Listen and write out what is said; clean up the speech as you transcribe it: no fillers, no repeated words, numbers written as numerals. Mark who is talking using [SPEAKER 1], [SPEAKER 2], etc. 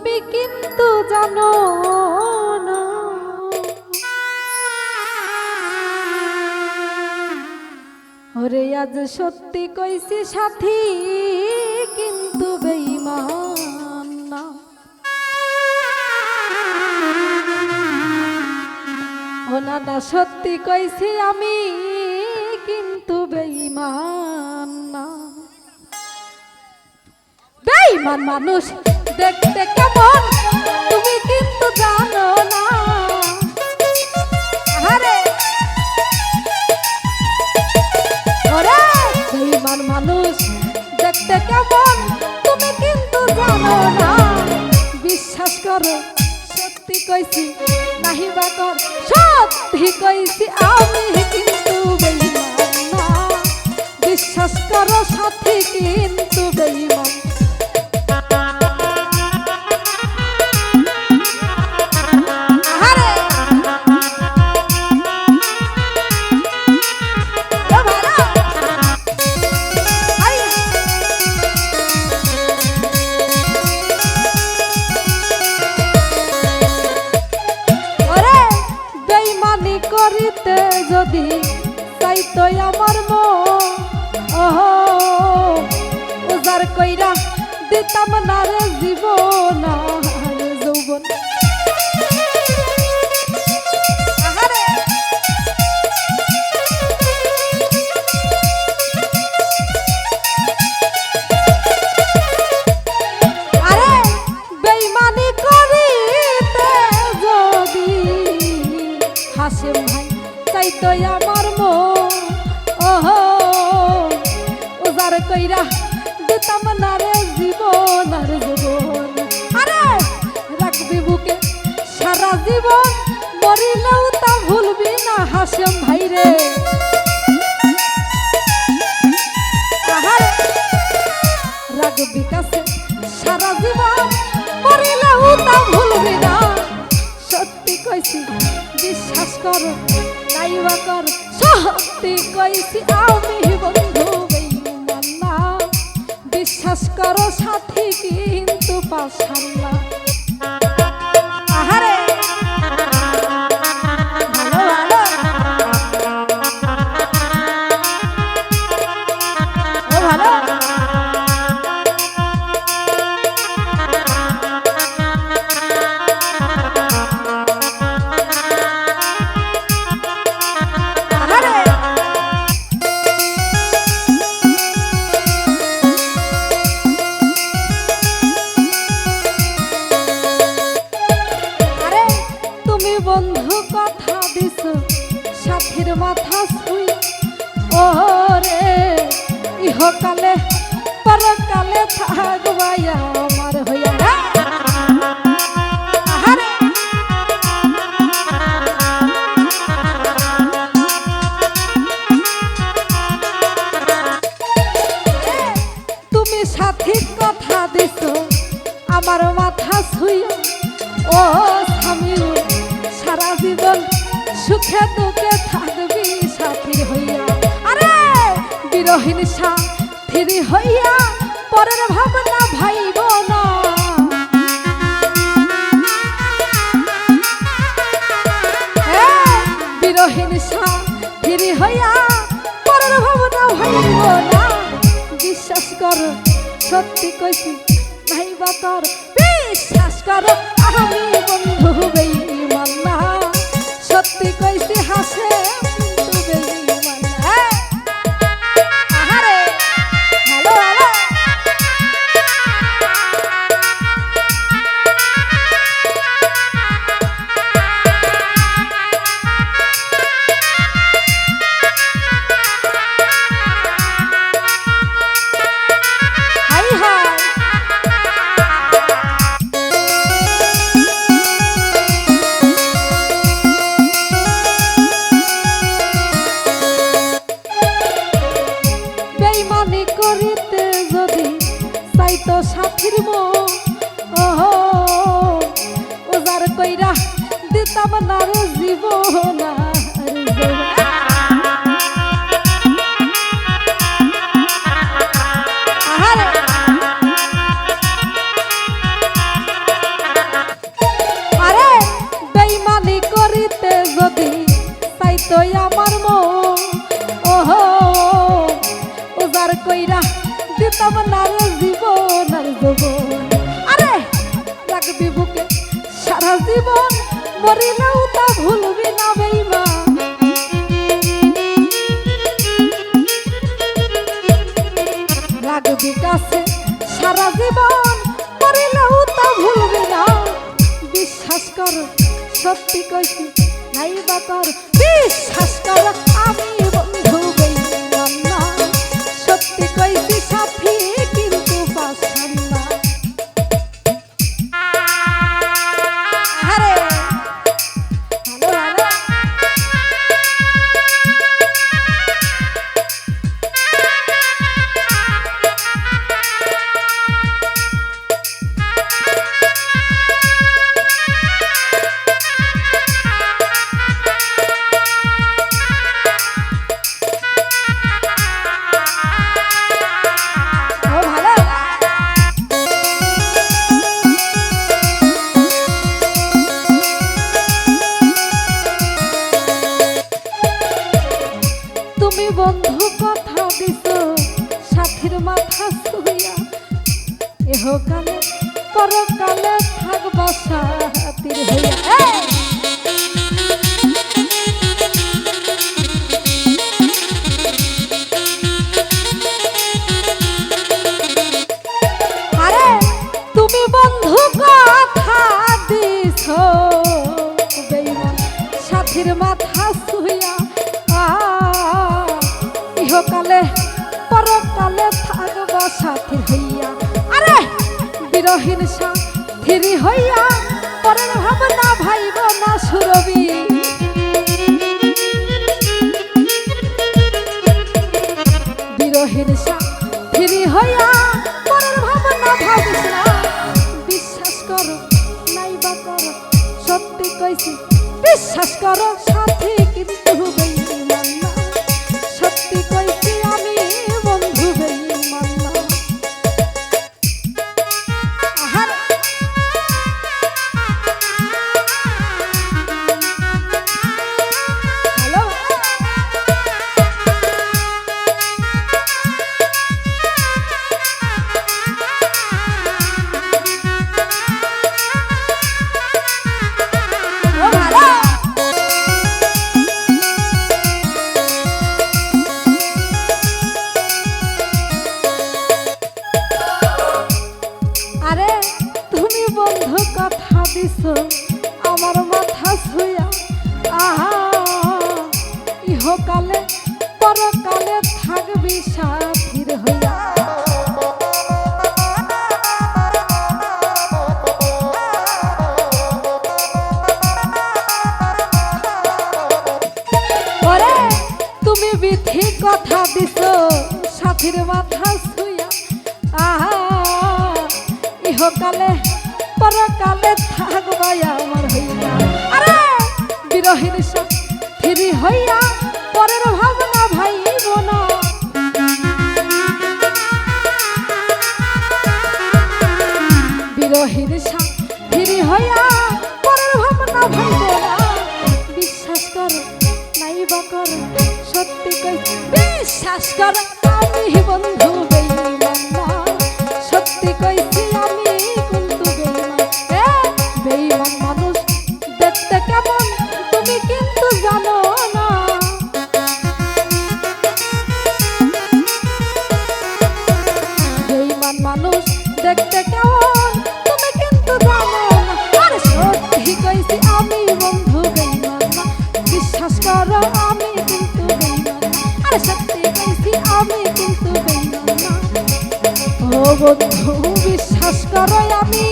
[SPEAKER 1] তুমি কিন্তু জানো না, ওরে আজ সত্যি কইছি সাথী কিন্তু বেঈমান না। ও না না সত্যি কইছি আমি কিন্তু বেঈমান না। বেঈমান মানুষ দেখতে কেমন তুমি কিন্তু জানো না। আরে ওরে বেঈমান মানুষ দেখতে কেমন তুমি কিন্তু জানো না। বিশ্বাস করো সত্যি কইছি নাহি বা কর, সত্যি কইছি আমি কিন্তু বেঈমান না। বিশ্বাস করো সাথী কিন্তু বেঈমান। করিতে যদি চাইতো আমার মন, ওহো উজার কইরা দিতাম না রে জীবন আর যৌবন। আরে বেঈমানি করিতে যদি হাসিম ভাই চাইতো আমার মন, ওহো উজার কইরা দিতাম না রে জীবন আর জীবন। আরে রাখবি বুকে সারা জীবন, মরিলেও তা ভুলবি না হাসিম ভাই রে। রাখবি কাছে সারা জীবন, মরিলেও তা ভুলবি না। সত্যি কইছি বিশ্বাস করো নাইবা কর, সত্যি কইছি আমি বন্ধু বেঈমান না। বিশ্বাস করো সাথী কিন্তু পাশান না। আহারে ভালো ভালো ও ভালো। বন্ধু কথা দিছ সাথীর মাথা ছুঁই, ওরে ইহকালে পরকালে থাকবাই আমার হইয়া। তুমি সাথীর কথা দিছ আমার মাথা ছুঁই, ও স্বামী সারা জীবন সুখে দুঃখে থাকবি সাথী হইয়া। আরে বিরহীন সাথী হইয়া পরের ভাবনা ভাইব না। বিরহীন সাথী হইয়া পরের ভাবনা ভাইব না। বিশ্বাস কর সত্যি কইছি ভাইবা কর, বিশ্বাস করো আমি বন্ধু বেঈমান না। সত্যি কইছি হাসে কিন্তু বেঈমান না। আহারে ভালো ভালো হাই হাই। বেঈমানি করিতে যদি চাইতো সাথীর মন, ওহো উজার কইরা দিতাম না রে জীবন আর যৌবন। আহারে সারা জীবন মরিলেও তা ভুলবি না বেঈমান রাখবি কাছে সারা জীবন মরিলেও তা ভুলবি না বিশ্বাস কর সত্যি কইছি নাই বা কর বিশ্বাস কর আমি বন্ধু বেঈমান না সত্যি কইছি সাথী কিন্তু পাশান না আরে ভালো ভালো তুমি বন্ধু কথা দিছ সাথীর মাথা ছুঁয়া এহকালে পরকালে থাকবা সাথীর হইয়া আরে তুমি বন্ধু কথা দিছ বেঈমান সাথীর মাথা ছুঁয়া ইহকালে পরকালে থাকবা সাথী হইয়া আরে বিরহীন সাথীর হইয়া পরের ভাবনা ভাইব না সুরবি বিরহীন সাথীর হইয়া পরের ভাবনা ভাবিস না বিশ্বাস করো নাইবা করো সত্যি কইছি বিশ্বাস করো সাথী কিন্তু বেঈমান না সত্যি কইছি আমি বন্ধু বেঈমান না হ্যালো আরে তুমি বন্ধু কথা দিছ আমার মাথা ছুঁয়া আহা ইহকালে পরকালে থাকবি সাথীর হইয়া ওরে তুমি বিধি কথা দিছ সাথীর মাথা ছুঁয়া আহা ইহকালে পরকালে থাকবা আমার হইয়া আরে বিরহীন সাথীর হইয়া পরের ভাবনা ভাইব না বিরহীন সাথীর হইয়া পরের ভাবনা ভাইব না বিশ্বাস কর নাইবা কর সত্যি কই বিশ্বাস কর আমি বন্ধু বেঈমান না সত্যি কইছি আমি কিন্তু বেঈমান বেঈমান মানুষ দেখতে কেমন তুমি কিন্তু জানো না বেঈমান মানুষ দেখতে কেমন তুমি কিন্তু জানো না আরে সত্যি কইছি আমি বন্ধু বেঈমান না বিশ্বাস করো আমি কিন্তু বেঈমান না আরে সত্যি কইছি আমি কিন্তু বেঈমান না ও বন্ধু বিশ্বাস করো আমি